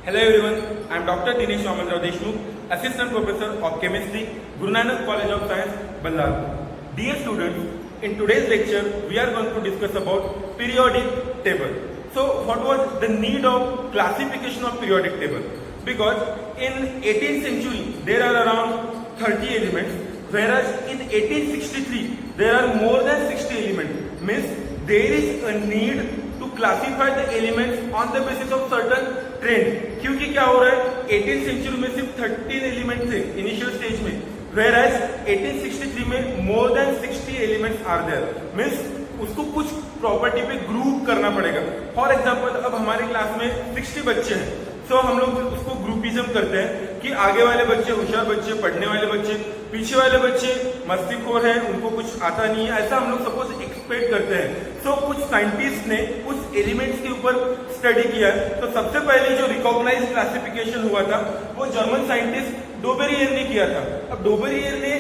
Hello everyone, I am Dr. Dinesh Ramanrao Deshmukh, Assistant Professor of Chemistry, Guru Nanak College of Science, Ballarpur. Dear students, in today's lecture we are going to discuss about periodic table. So what was the need of classification of periodic table? Because in 18th century there are around 30 elements, whereas in 1863 there are more than 60 elements. Means there is a need to classify the elements on the basis of certain trend. क्योंकि क्या हो रहा है 18th century में सिर्फ 13 element थे initial stage में, whereas 1863 में more than 60 elements are there. Means उसको कुछ प्रॉपर्टी पे ग्रुप करना पड़ेगा. फॉर एग्जांपल अब हमारे क्लास में 60 बच्चे हैं, तो हम लोग उसको ग्रुपिज्म करते हैं कि आगे वाले बच्चे होशियार बच्चे, पढ़ने वाले बच्चे, पीछे वाले बच्चे मस्तीखोर हैं, उनको कुछ आता नहीं है, ऐसा हम लोग सपोज एक्सपेक्ट करते हैं. तो कुछ साइंटिस्ट ने उस एलिमेंट्स के ऊपर स्टडी किया. तो सबसे पहले जो रिकॉग्नाइज क्लासिफिकेशन हुआ था वो जर्मन साइंटिस्ट डोबेरियर ने किया था. अब डोबेरियर ने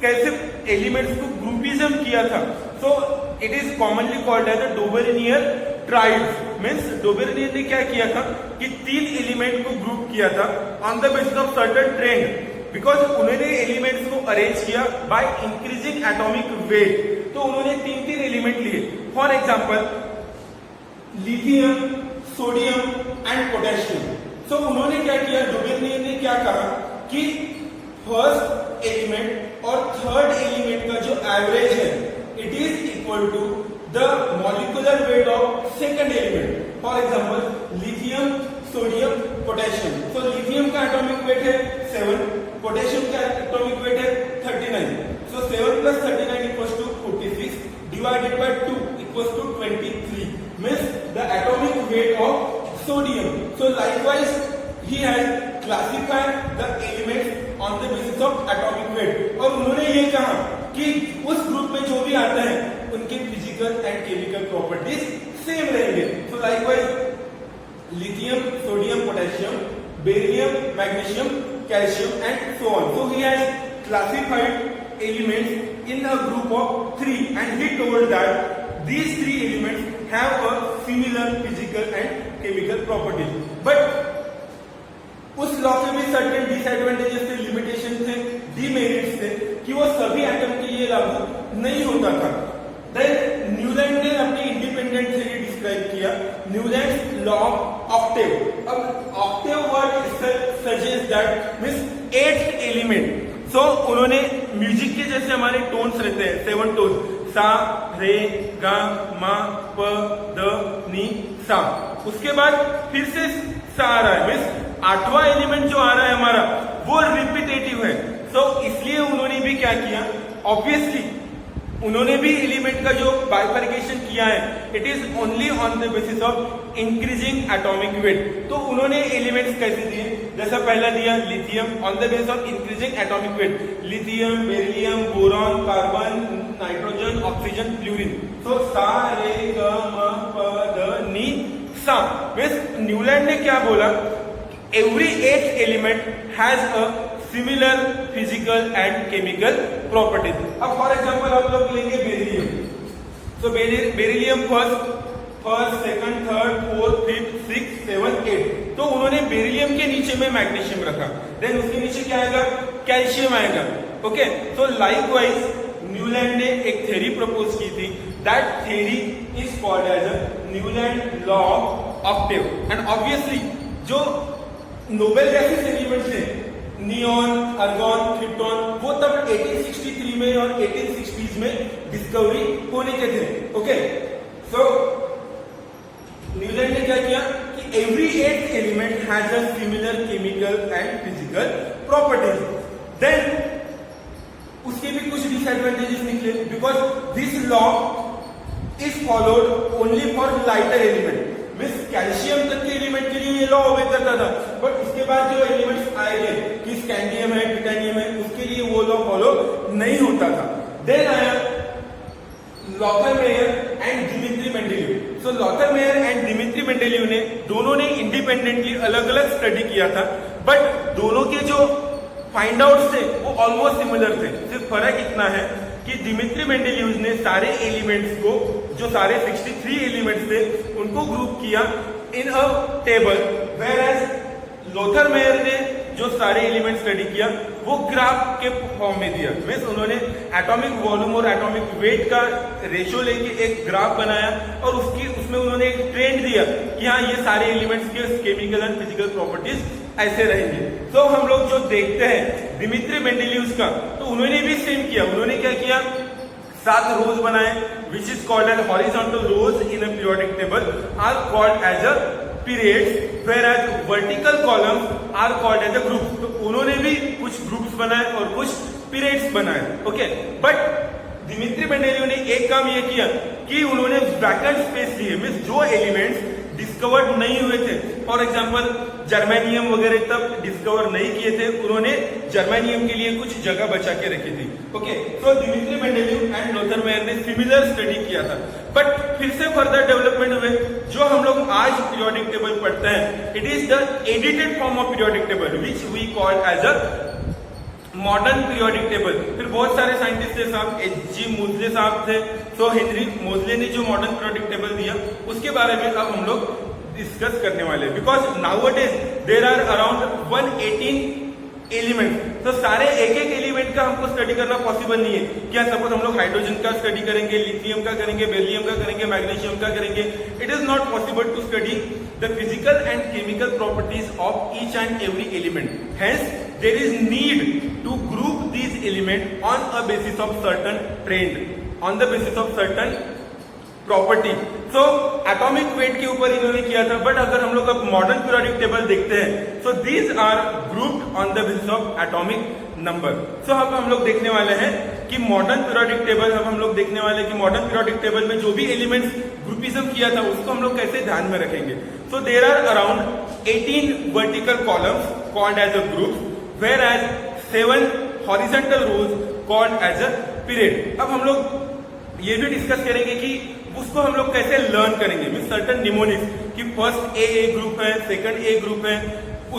कैसे एलिमेंट्स को ग्रुपिज्म किया था, so it is commonly called as the Dobereiner triads. Means Dobereiner ने क्या किया था कि 3 एलिमेंट को ग्रुप किया था on the basis of certain trend. Because उन्होंने एलिमेंट्स को अरेंज किया बाय इंक्रीजिंग एटॉमिक वेट. तो उन्होंने 3 एलिमेंट लिए. For example lithium, sodium and potassium. So उन्होंने क्या किया, डोबेरियर ने क्या कहा कि फर्स्ट एलिमेंट और थर्ड एलिमेंट का जो एवरेज है it is equal to the molecular weight of second element. For example lithium, sodium, potassium. तो लिथियम का एटॉमिक वेट है 7, पोटेशियम का एटॉमिक वेट है 39. सो 7 plus 39 equals to 46 divided by 2 equals to 23. Means the atomic weight of sodium. So likewise he has classified the elements on the basis of atomic weight. और उन्होंने ये कहा कि उस group में जो भी आता है उनके physical and chemical properties same रहेंगे. So likewise lithium, sodium, potassium, beryllium, magnesium, calcium and so on. So he has classified elements in a group of 3 and he told that these 3 elements have a similar physical and chemical properties. But उस law के भी certain disadvantages थे, limitation थे, demerits थे कि वो सभी atom के लिए लागू नहीं होता था. देन न्यूलैंड ने अपनी इंडिपेंडेंट से ये डिस्क्राइब किया, न्यूलैंड लॉ ऑक्टेव. अब octave word suggest that means 8th element. So उन्होंने म्यूजिक के जैसे हमारे टोन्स रहते हैं 7 टोन, सा, रे, गा, मा, प, द, नी, सा. उसके बाद फिर से सा आ रहा है. मीन्स 8वां एलिमेंट जो आ रहा है हमारा वो रिपीटेटिव है. सो इसलिए उन्होंने भी क्या किया, ऑब्वियसली उन्होंने भी एलिमेंट का जो बाइफर्केशन किया है it is only on the basis of increasing atomic weight. तो उन्होंने एलिमेंट्स कैसे दिए, जैसा पहला दिया lithium on the basis of increasing atomic weight, lithium, beryllium, boron, carbon, nitrogen, oxygen, fluorine. तो सा, रे, ग, म, प, द, नी, सा. मींस न्यूलैंड ने क्या बोला, every 8th element has a similar physical and chemical properties. अब फॉर एग्जांपल आप लोग लेंगे बेरिलियम. तो beryllium first, second, third, fourth, fifth, 6, 7, 8. तो उन्होंने बेरिलियम के नीचे में मैग्नीशियम रखा, देन उसके नीचे क्या आएगा, कैल्शियम आएगा. ओके. तो लाइकवाइज न्यूलैंड ने एक थ्योरी प्रपोज की थी. That theory is called as a Newland law of octave. And obviously जो नोबेल गैसेस एलिमेंट्स थे नियॉन, आर्गॉन, क्रिप्टॉन, वो तब 1863 में और 1860s में डिस्कवरी होने के थे. ओके. सो न्यूलैंड ने क्या किया कि every 8th element has a similar chemical and physical properties. Then उसके भी कुछ डिसएडवांटेजेस निकले, because this law is followed only for lighter element. Means calcium तक के एलिमेंट के लिए ये लॉ ओबे करता था, बट उसके बाद जो एलिमेंट्स आएंगे कि स्कैंडियम है, टिटेनियम है, उसके लिए वो लॉ फॉलो नहीं होता था. देन आया Lothar Meyer and Dmitri Mendeleev. So Lothar Meyer and Dmitri Mendeleev ने दोनों ने इंडिपेंडेंटली अलग अलग स्टडी किया था, बट दोनों के जो फाइंड आउट्स थे वो ऑलमोस्ट सिमिलर थे. सिर्फ फर्क इतना है कि डिमित्री मेंडेलीव ने सारे एलिमेंट्स को, जो सारे 63 एलिमेंट्स थे, उनको ग्रुप किया in a table, whereas Lothar Meyer ने जो सारे एलिमेंट स्टडी किया वो ग्राफ के फॉर्म में दिया। मीन्स उन्होंने एटॉमिक वॉल्यूम और एटॉमिक वेट का रेशियो लेके एक ग्राफ बनाया और उसमें उन्होंने एक ट्रेंड दिया कि हाँ ये सारे एलिमेंट्स के केमिकल एंड फिजिकल प्रॉपर्टीज ऐसे रहेंगे। तो हम लोग जो देखते हैं दिमित्री मेंडेलियव्स का, तो उन्होंने भी सेम किया। उन्होंने क्या किया, 7 रोज बनाए which is called as horizontal rows in a periodic table are called as a periods, whereas vertical columns are called as a group। तो उन्होंने भी कुछ ग्रुप्स बनाए और कुछ पीरियड्स बनाए। ओके, बट दिमित्री मेंडेलियव ने एक काम ये किया कि उन्होंने वैकेंट स्पेस लिए। मीन्स जो एलिमेंट्स डिस्कवर्ड नहीं हुए थे, फॉर एग्जाम्पल जर्मेनियम वगैरह तब डिस्कवर नहीं किए थे, उन्होंने जर्मेनियम के लिए कुछ जगह बचा के रखी थी। ओके, तो दिमित्री मेंडेलियव एंड लोथर मेयर ने सिमिलर स्टडी किया था। बट फिर से फर्दर डेवलपमेंट हुए। जो हम लोग आज पीरियोडिक टेबल पढ़ते हैं, it is the edited form of periodic table which we call as a modern periodic table. फिर बहुत सारे साइंटिस्ट थे साहब, H.G. मोजले साहब थे। तो हेनरी मोजले ने जो मॉडर्न पीरियोडिक टेबल दिया उसके बारे में अब हम लोग डिस्कस करने वाले हैं। Because nowadays there are around 118 element. तो सारे एक एलिमेंट का हमको स्टडी करना पॉसिबल नहीं है। क्या सपोज हम लोग हाइड्रोजन का स्टडी करेंगे, लिथियम का करेंगे, बेरिलियम का करेंगे, मैग्नीशियम का करेंगे, it is not possible to study the physical and chemical properties of each and every element. Hence there is need to group these element on a basis of certain trend, on the basis of certain property. So atomic weight के ऊपर इन्होंने किया था। But अगर हम लोग अब modern periodic table देखते हैं, so these are grouped on the basis of atomic number. So अब हम लोग देखने वाले हैं कि मॉडर्न पीरियोडिक टेबल, अब हम लोग देखने वाले हैं कि मॉडर्न पीरियोडिक टेबल में जो भी एलिमेंट्स ग्रुपिज्म किया था उसको हम लोग कैसे ध्यान में रखेंगे। So there are around 18 vertical columns called as a group, where as 7 horizontal rows called as a period. अब हम लोग ये भी डिस्कस करेंगे कि उसको हम लोग कैसे लर्न करेंगे। मीन सर्टन निमोनिक्स कि फर्स्ट ए ग्रुप है, सेकंड ए ग्रुप है,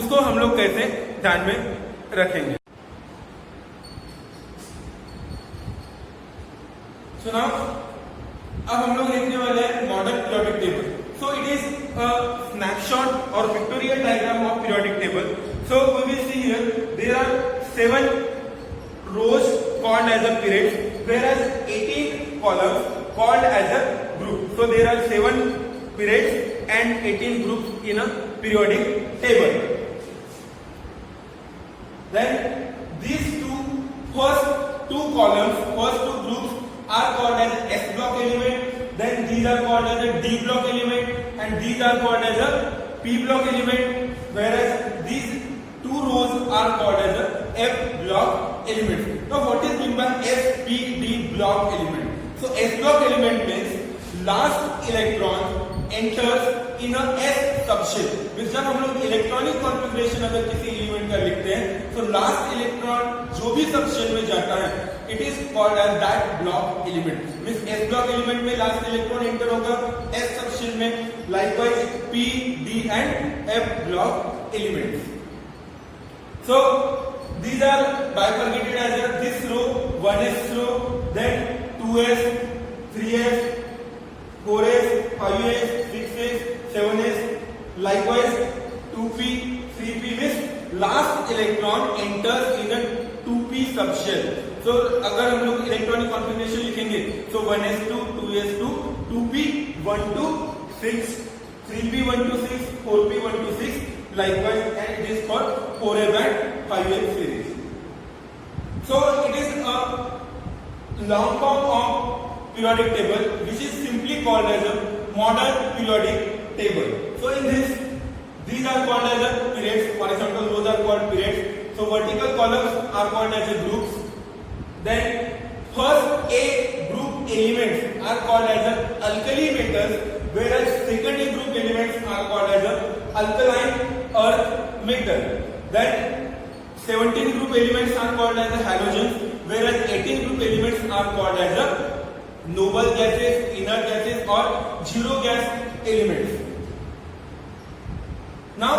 उसको हम लोग कैसे ध्यान में रखेंगे। सो नाउ अब हम लोग देखने वाले हैं modern periodic table. So it is a snapshot और pictorial diagram of periodic table. So we will see here there are 7 rows called as a period, whereas 18 columns called as a group. So there are 7 periods and 18 groups in a periodic table. Then these first two columns, first two groups are called as S block element. Then these are called as a D block element, and these are called as a P block element. Whereas these 2 rows are called as a F block element. Now what is meant by S, P, D block element? So S block element means last electron enters in a S subshell. means जब हम लोग electronic configuration अगर किसी element का लिखते हैं तो last electron जो भी सबशेल में जाता है it is called as that block element. Means S block element में लास्ट इलेक्ट्रॉन एंटर होगा S सबशेल में, likewise P, D and F block elements. So these are bifurcated as a this row 1s row, then 2s, 3s, 4s, 5s, 6s, 7s, likewise 2p, 3p means last electron enters in a 2p subshell. So अगर हम लोग electronic configuration लिखेंगे so 1s2, 2s2, 2p 1 to 6, 3p 1 to 6, 4p 1 to 6. Likewise, and it is called 4s and 5s series. So it is a long form of periodic table, which is simply called as a modern periodic table. So in this, these are called as a periods. Horizontal rows are called periods. So vertical columns are called as a groups. Then first A group elements are called as a alkali metals, whereas second A group elements are called as a alkaline earth metal. Then 17 group elements are called as a halogens, whereas 18 group elements are called as a noble gases, inert gases or zero gas elements. Now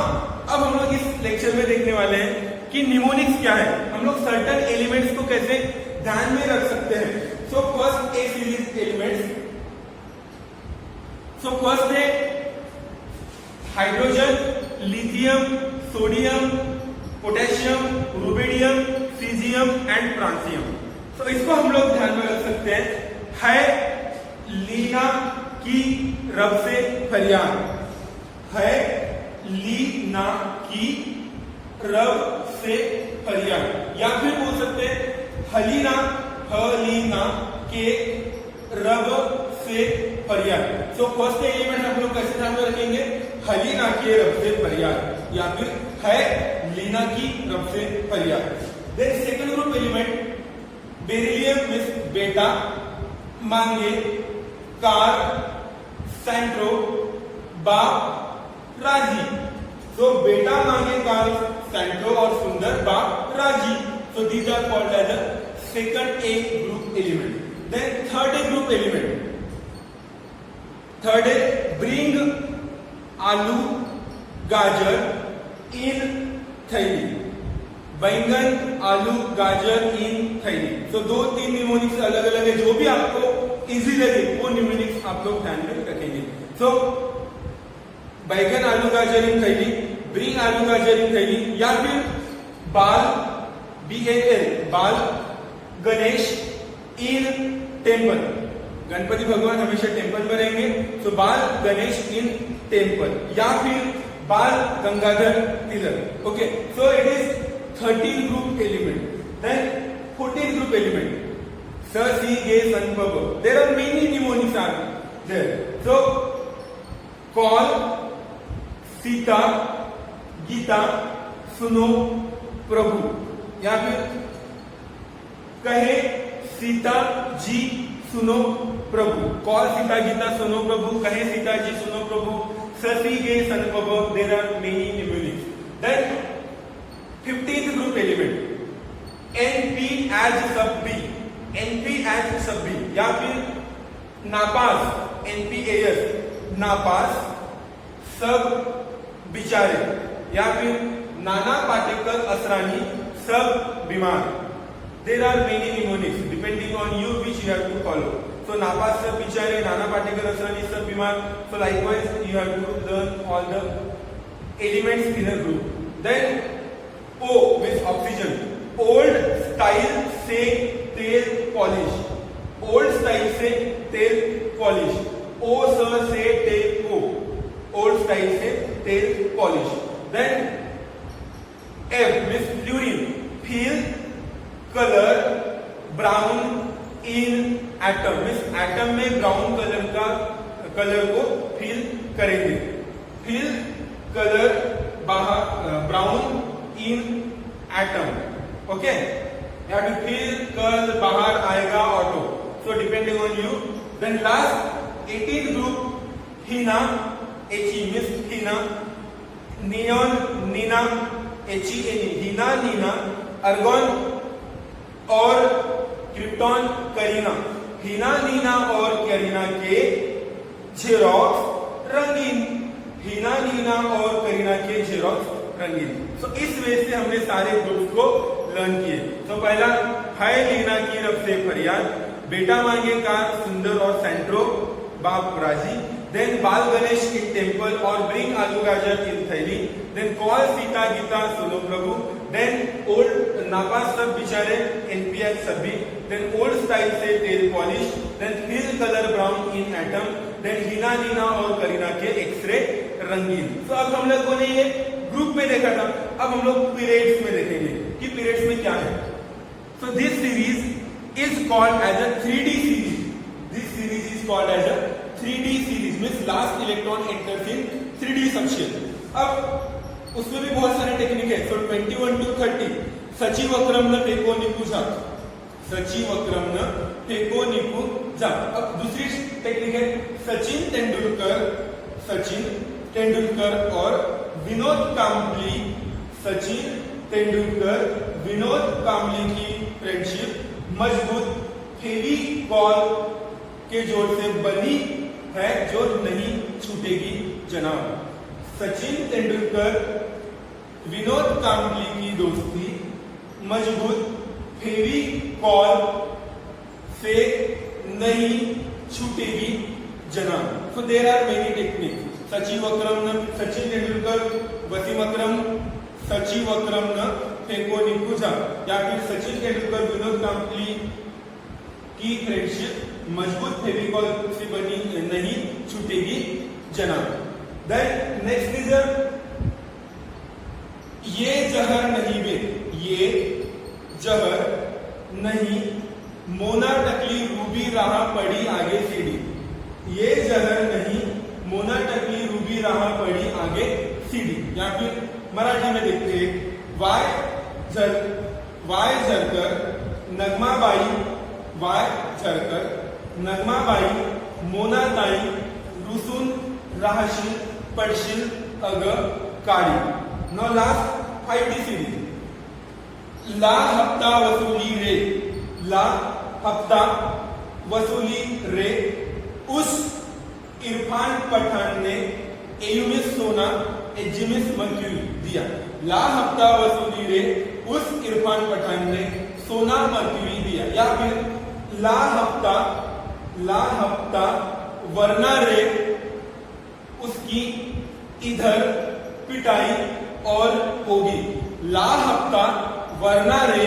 अब हम लोग इस lecture में देखने वाले हैं कि mnemonics क्या है, हम लोग सर्टन एलिमेंट्स को कैसे ध्यान में रख सकते हैं। So first A series elements, so first है hydrogen, lithium, sodium, potassium, rubidium, caesium and francium. तो इसको हम लोग ध्यान में रख सकते हैं। है लीना की रब से फरियाद, है लीना की रब से फरियाद, या फिर बोल सकते हैं हलीना, हलीना के रब से फरियाद। सो फर्स्ट एलिमेंट हम लोग कैसे ध्यान में रखेंगे, हलीना के रब से फरियाद, या फिर है लीना की रब से फरियाद। Then second group element beryllium means बेटा, मांगे, कार, सेंट्रो, बाप, राजी। So beta, मांगे, कार, सेंट्रो और सुंदर, बाप, राजी। So these are called as a second A group element. Then third A group element. Third A, bring आलू, गाजर in थैली, बैंगन, आलू, गाजर इन थैली। तो दो तीन निमोनिक्स अलग अलग है, जो भी आपको इजी लगे वो निमोनिक्स आप लोग ध्यान में रखेंगे। तो बैंगन, आलू, गाजर इन थैली, ब्रिंग आलू, गाजर इन थैली, या फिर बाल, BAL, बाल गणेश इन टेम्पल, गणपति भगवान हमेशा टेम्पल में रहेंगे, तो बाल गणेश इन टेम्पल, या फिर Bal Gangadhar Tilak. Okay, so it is 13 group element. Then 14 group element. Sa, Si, Ge, San, Pa, Ba. There are many mnemonics are there. So call, Sita, Gita, सुनो प्रभु, या फिर कहे सीता जी सुनो प्रभु। कॉल सीता गीता सुनो प्रभु, कहे सीता जी सुनो प्रभु, ससी गे सन प्रभु। There are many mnemonics. Then 15th group element, NP as sub B, NP as sub B, या फिर नापास, NPAS, नापास, सब बिचारे, या फिर नाना पाटेकर असरानी, सब बीमार। There are many mnemonics depending on you which you have to follow. So नापास, सब बिचारे, नाना पाटेकर असरानी, सब बीमार. So likewise you have to learn all the elements in a group. Then O with oxygen, old style से तेल polish, old style से तेल polish, O sir से तेल को, old style से तेल polish. Then F with fluorine, feel color brown in atom, means atom में brown कलर का कलर को फील करेंगे, फील कलर बाहर brown in atom. Okay, you have to feel कल बाहर आएगा auto, so depending on you. Then last 18th group, Heena, HE means Heena, neon, Neena, HENE, Heena, Neena, argon और krypton, Kareena. हीना, नीना और करीना के जेरोक्स रंगीन, हीना, नीना और करीना के जेरोक्स रंगीन। तो इस वे से हमने सारे ग्रुप्स को लर्न किए। तो पहला है लीना की रब से फरियाद, बेटा मांगे कार, सुंदर और सेंट्रो, बाप राजी। देन बाल गणेश इन टेम्पल और ब्रिंग आलू गाजर इन थैली। देन कॉल सीता गीता सुनो प्रभु। देन ओल्ड नापास सब बिचारे, NPS सभी। देन ओल्ड स्टाइल से तेल polish. Then feel colour brown in atom. Then Heena, Neena और करीना के एक्सरे रंगीन। तो अब हम लोगों ने ये ग्रुप में देखा था, अब हम लोग पीरियड्स में देखेंगे कि पीरियड्स में क्या है। So this series is called as a 3D series. This series is called as a 3D series, means last electron enters in 3D subshell. अब उसमें भी बहुत सारे टेक्निक है। सो 21 to 30 सचिवक्रम न फेको निकू जा, सचिवक्रम न फेको निकू जा। अब दूसरी टेक्निक है सचिन तेंदुलकर और विनोद कांबली, सचिन तेंदुलकर विनोद कांबली की फ्रेंडशिप मजबूत फेविकॉल के जोड़ से बनी है जो नहीं छूटेगी जनाब। सचिन तेंदुलकर विनोद कांबली की दोस्ती मजबूत फेविकॉल से नहीं छूटेगी जनाब। So there are many techniques. Sachin Tendulkar, Wasim अकरम, सचिवक्रम न फेंको निकुजा, या फिर सचिन तेंदुलकर विनोद कांपली की फ्रेंडशिप मजबूत फेविकॉल से बनी नहीं छूटेगी जनाब। देन नेक्स्ट इज ये जहर नहीं बे, ये जहर नहीं, मोना टकली रूबी रहा पड़ी आगे सीढ़ी, ये जहर नहीं, मोना टकली रूबी रहा पड़ी आगे सीढ़ी। या फिर मराठी में देखते हैं, वाय झरकर नगमाबाई, वाय झरकर नगमाबाई, मोनाताई रुसून राहशील पडशील अग काळी। नाउ लास्ट 5D सीरीज, ला हफ्ता वसूली रे, ला हफ्ता वसूली रे, उस इरफान पठान ने एयूमिस सोना एजिमिस मर्क्यूरी दिया। ला हफ्ता वसूली रे, उस इरफान पठान ने सोना मर्क्यूरी दिया। या फिर ला हफ्ता वरना रे, उसकी इधर पिटाई और होगी। ला हफ्ता वरना रे,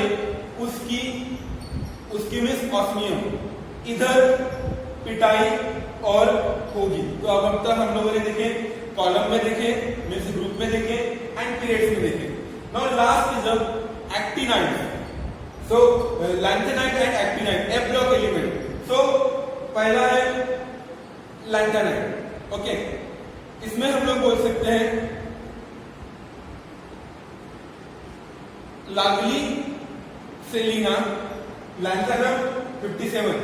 उसकी मिस ऑस्मियम, इधर पिटाई और होगी। तो अब तक हम लोगों ने देखे कॉलम में देखे, मिस ग्रुप में देखे एंड पीरियड्स में देखे। Now last is actinide. So lanthanide and actinide F block element. So पहला है लैंथेनाइड। ओके, इसमें हम लोग बोल सकते हैं लागली सेलिना लैंथेनम 57।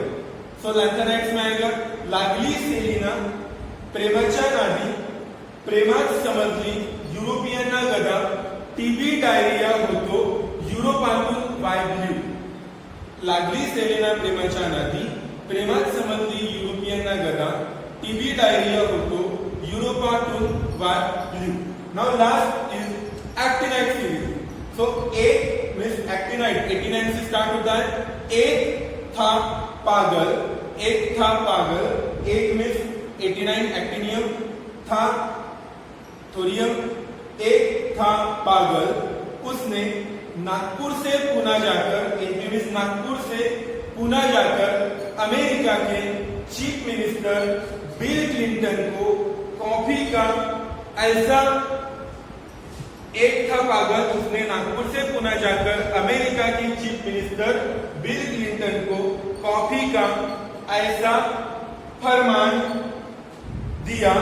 सो लैंथेनाइड्स में आएगा लागली सेलिना प्रेमाच्या नादी, प्रेमात समजली युरोपियन गदा, टीबी डायरिया होतो युरोपातून वायब्ल्यू। लागली सेलिना प्रेमाच्या नादी, प्रेमात समजली युरोपियन गदा, टीबी डायरिया होतो युरोपातून वायब्ल्यू। Now last is actinide series. So एक मीन्स एक्टिनाइड 89 से स्टार्ट होता है। एक था पागल, एक था पागल, एक मीन्स 89 एक्टिनियम, था थोरियम, एक था पागल, उसने नागपुर से पुणे जाकर, एक मीन्स नागपुर से पुणे जाकर अमेरिका के चीफ मिनिस्टर बिल क्लिंटन को कॉफी का ऐसा, एक था पागल, उसने नागपुर से पुणे जाकर अमेरिका की चीफ मिनिस्टर बिल क्लिंटन को कॉफी का ऐसा फरमान दिया,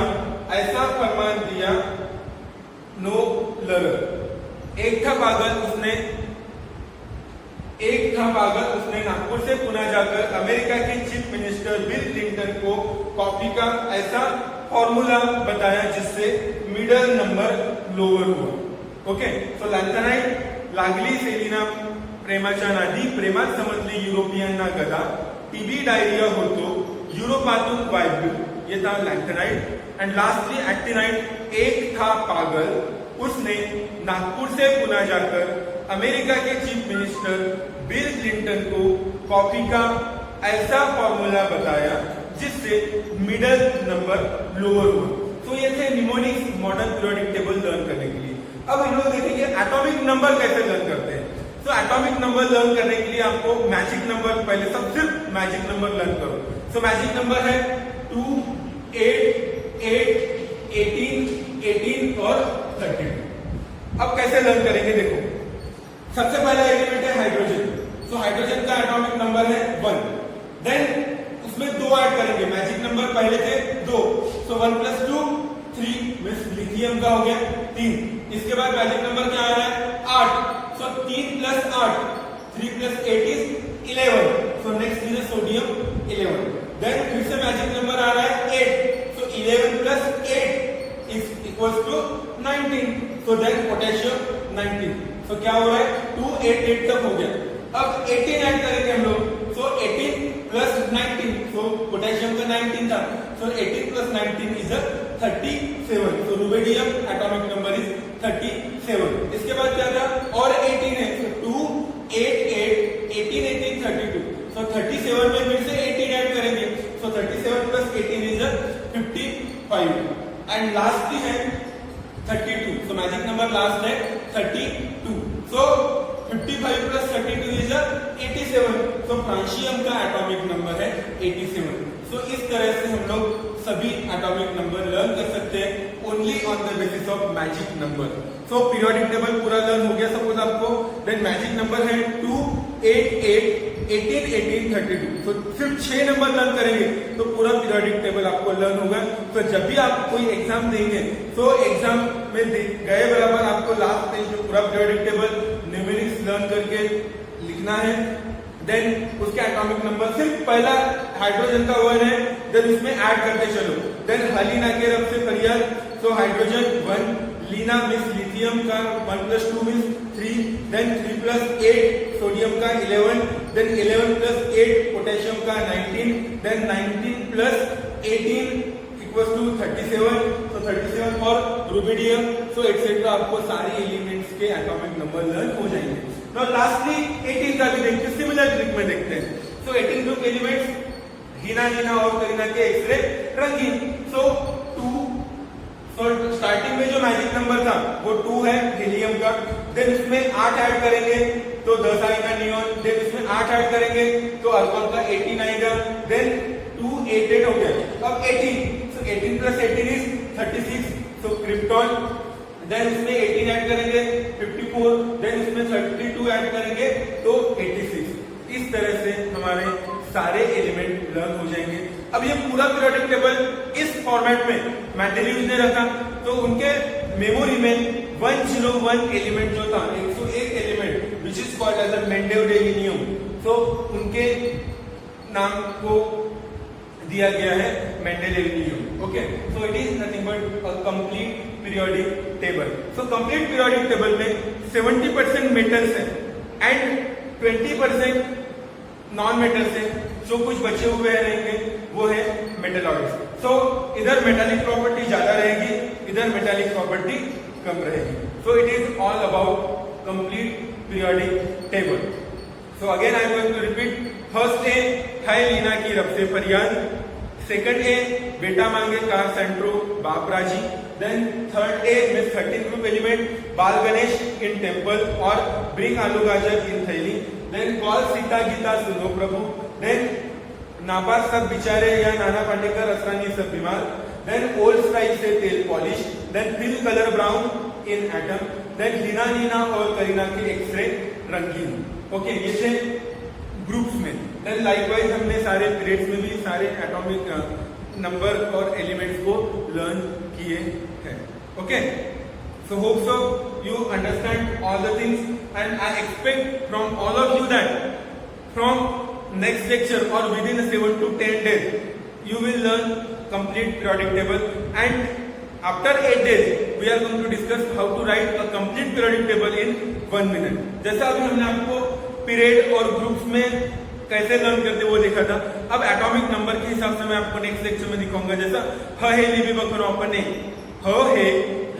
ऐसा फरमान दिया, नो लर। एक था पागल, उसने नागपुर से पुणे जाकर अमेरिका के चीफ मिनिस्टर बिल क्लिंटन को कॉफी का ऐसा फॉर्मूला बताया जिससे मिडल नंबर लोअर हुआ। ओके, सो लॅंथेनाइड लागली सेलिना प्रेमाच्या नादी, प्रेमात समजली युरोपियन गदा, टीबी डायरिया होतो युरोपातून वायब्ल्यू, ये था लॅंथेनाइड। एंड लास्टली एक्टिनाइड, एक था पागल, उसने नागपुर से पुणे जाकर अमेरिका के चीफ मिनिस्टर बिल क्लिंटन को कॉफी का ऐसा फॉर्मूला बताया जिससे मिडल नंबर लोअर हुआ। तो ये थे mnemonics modern periodic table learn करने के लिए। अब हम लोग देखेंगे एटॉमिक नंबर कैसे लर्न करते हैं। तो एटॉमिक नंबर लर्न करने के लिए आपको मैजिक नंबर, पहले सब सिर्फ मैजिक नंबर लर्न करो। सो मैजिक नंबर है 2, 8, 8, 18, 18 और 32। अब कैसे लर्न करेंगे देखो, सबसे पहला एलिमेंट है हाइड्रोजन। सो हाइड्रोजन का एटॉमिक नंबर है 1। देन उसमें 2 ऐड करेंगे, मैजिक नंबर पहले थे 2, सो 1 + 2 3, मींस लिथियम का हो गया 3। इसके बाद मैजिक नंबर क्या आ रहा है 8, so 3 + 8, 3 + 8 is 11, so next is sodium 11। Then फिर से मैजिक नंबर आ रहा है 8, so 11 + 8 is equals to 19, so then potassium 19। So क्या हो रहा है 2, 8, 8 तक हो गया। अब 18 ऐड करेंगे हम लोग, सो 18 + 19, सो पोटेशियम का 19 था, सो 18 + 19 is 37, so rubidium atomic number is 37। इसके बाद क्या था और 18 है, सो 2, 8, 8, 18, 18, 32, सो 37 में फिर से 18 ऐड करेंगे, सो 37 + 18 इज 55। एंड लास्टली है 32. So magic number last है 32. So 55 plus 32 is 87. So francium का एटॉमिक नंबर है 87. So इस तरह से हम लोग सभी एटॉमिक नंबर लर्न कर सकते हैं only on the basis of magic number. So periodic table पूरा लर्न हो गया सपोज आपको. देन मैजिक नंबर है 2, 8, 8, 18, 18, 32. तो सिर्फ 6 नंबर लर्न करेंगे तो पूरा पीरियोडिक टेबल आपको लर्न होगा. तो जब भी आप कोई एग्जाम देंगे तो एग्जाम में गए बराबर आपको लास्ट पेज में पूरा पीरियोडिक टेबल न्यूमेरिक्स लर्न करके लिखना है. देन उसके एटॉमिक नंबर सिर्फ पहला हाइड्रोजन का 1 है, देन उसमें ऐड करते चलो. देन हलीना के रब से परियार, so hydrogen 1, Leena miss lithium का 1 plus 2 means 3, then 3 plus 8 sodium का 11, देन 11 plus 8 पोटेशियम का 19, then 19 plus 18 equals to 37, so 37 for rubidium. So etcetera आपको सारे एलिमेंट्स के एटॉमिक नंबर लर्न हो जाएंगे. नाउ लास्टली 18 का भी देखते हैं, सिमिलर ट्रिक में देखते हैं. सो 18 ग्रुप एलिमेंट्स हीना, नीना और करीना के एक्सरे रंगीन. सो 2, तो स्टार्टिंग में जो मैजिक नंबर था वो 2 है हीलियम का. देन उसमें 8 ऐड करेंगे तो 10 आएगा नियॉन. देन उसमें 8 ऐड करेंगे तो आर्गन का 18 आएगा. देन 2, 8, 8 हो गया. अब 18, so 18 plus 18 is 36, so krypton. Then उसमें 18 ऐड करेंगे 54, देन उसमें 32 ऐड करेंगे तो 86. इस तरह से हमारे सारे एलिमेंट लर्न हो जाएंगे. अब ये पूरा पीरियोडिक टेबल इस फॉर्मेट में मेंडेलीव ने रखा तो उनके मेमोरी में 101 एलिमेंट जो था 101 element which is called as a mendelevium. तो उनके नाम को दिया गया है mendelevium. Okay, so it is nothing but a complete periodic table. So complete periodic table में 70% मेटल्स है एंड 20% नॉन मेटल्स है. जो कुछ बचे हुए रहेंगे वो है मेटलॉइड्स. सो इधर मेटालिक प्रॉपर्टी ज्यादा रहेगी, इधर मेटालिक प्रॉपर्टी कम रहेगी. So it is all about complete periodic table. So again I am going to repeat. First ए है लीना की रब से परियान. सेकंड ए बेटा मांगे कार सेंट्रो बापराजी. देन थर्ड ए miss 13 group element Bal Ganesh in temple और ब्रिंग आलू गाजर इन थैली. देन कॉल सीता गीता सुनो प्रभु. देन नापास सब बिचारे या नाना पाटेकर असरानी सब बीमार. देन ओल्ड स्टाइल से तेल polish. Then fill colour brown in atom. Then Leena, Neena और करीना के एक्सरे रंगीन. ओके, ये थे ग्रुप्स में. देन लाइकवाइज हमने सारे पीरियड्स में भी सारे एटॉमिक नंबर और एलिमेंट्स को लर्न किए हैं. Okay, so hope so you understand all the things and I expect from all of you that from next lecture or within 7 to 10 days you will learn complete periodic table, and after 8 days we are going to discuss how to write a complete periodic table in 1 minute. जैसा अभी हमने आपको period और groups में कैसे learn करते वो देखा था. अब एटॉमिक नंबर के हिसाब से मैं आपको नेक्स्ट लेक्चर में दिखाऊंगा. जैसा ह है लिबे बकरो अपने, ह है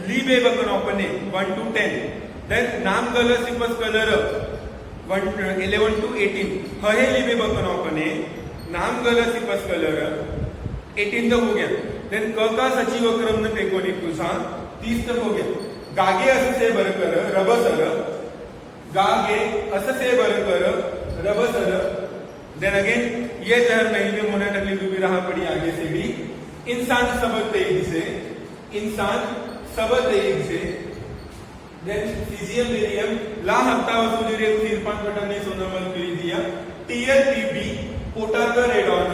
लिबे बकरो अपने 1 to 10. देन नाम कलर सिपस कलर 11 to 18. ह है लिबे बकरो अपने, नाम कलर सिपस कलर 18 तक हो गया. देन क का सचिव क्रम न पेकोनी तुझा 30 तक हो गया. गागे अस से बरकर रबसर, गागे अस से बरकर रबसर. देन अगेन ये जहर नहीं में मोना टकली डूबी रहा पड़ी आगे से भी. इंसान सब तेज से, इंसान सब तेज से. देन सीजियम बेरियम ला हफ्ता वसूली रे उसी 5 बटा ने सोनमल पी दिया. टीएलपीबी पोटाक रेडॉन,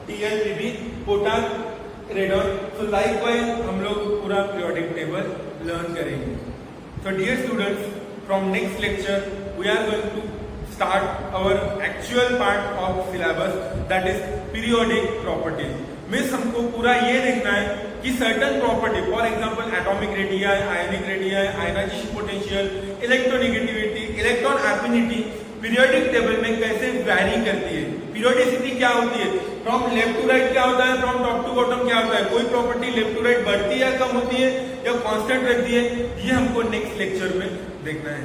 टीएलपीबी पोटाक रेडॉन. सो लाइकवाइज हम लोग पूरा पीरियोडिक टेबल लर्न करेंगे. So dear students, from next lecture we are going to start our actual part of syllabus, that is periodic properties. Means हमको पूरा ये देखना है कि certain property, for example atomic radii, ionic radii, ionization potential, electronegativity, electron affinity periodic table में कैसे vary करती है. पीरियोडिसिटी क्या होती है, फ्रॉम लेफ्ट टू राइट क्या होता है, फ्रॉम टॉप टू बॉटम क्या होता है, कोई प्रॉपर्टी लेफ्ट टू राइट बढ़ती है, कम होती है या कांस्टेंट रहती है, ये हमको नेक्स्ट लेक्चर में देखना है.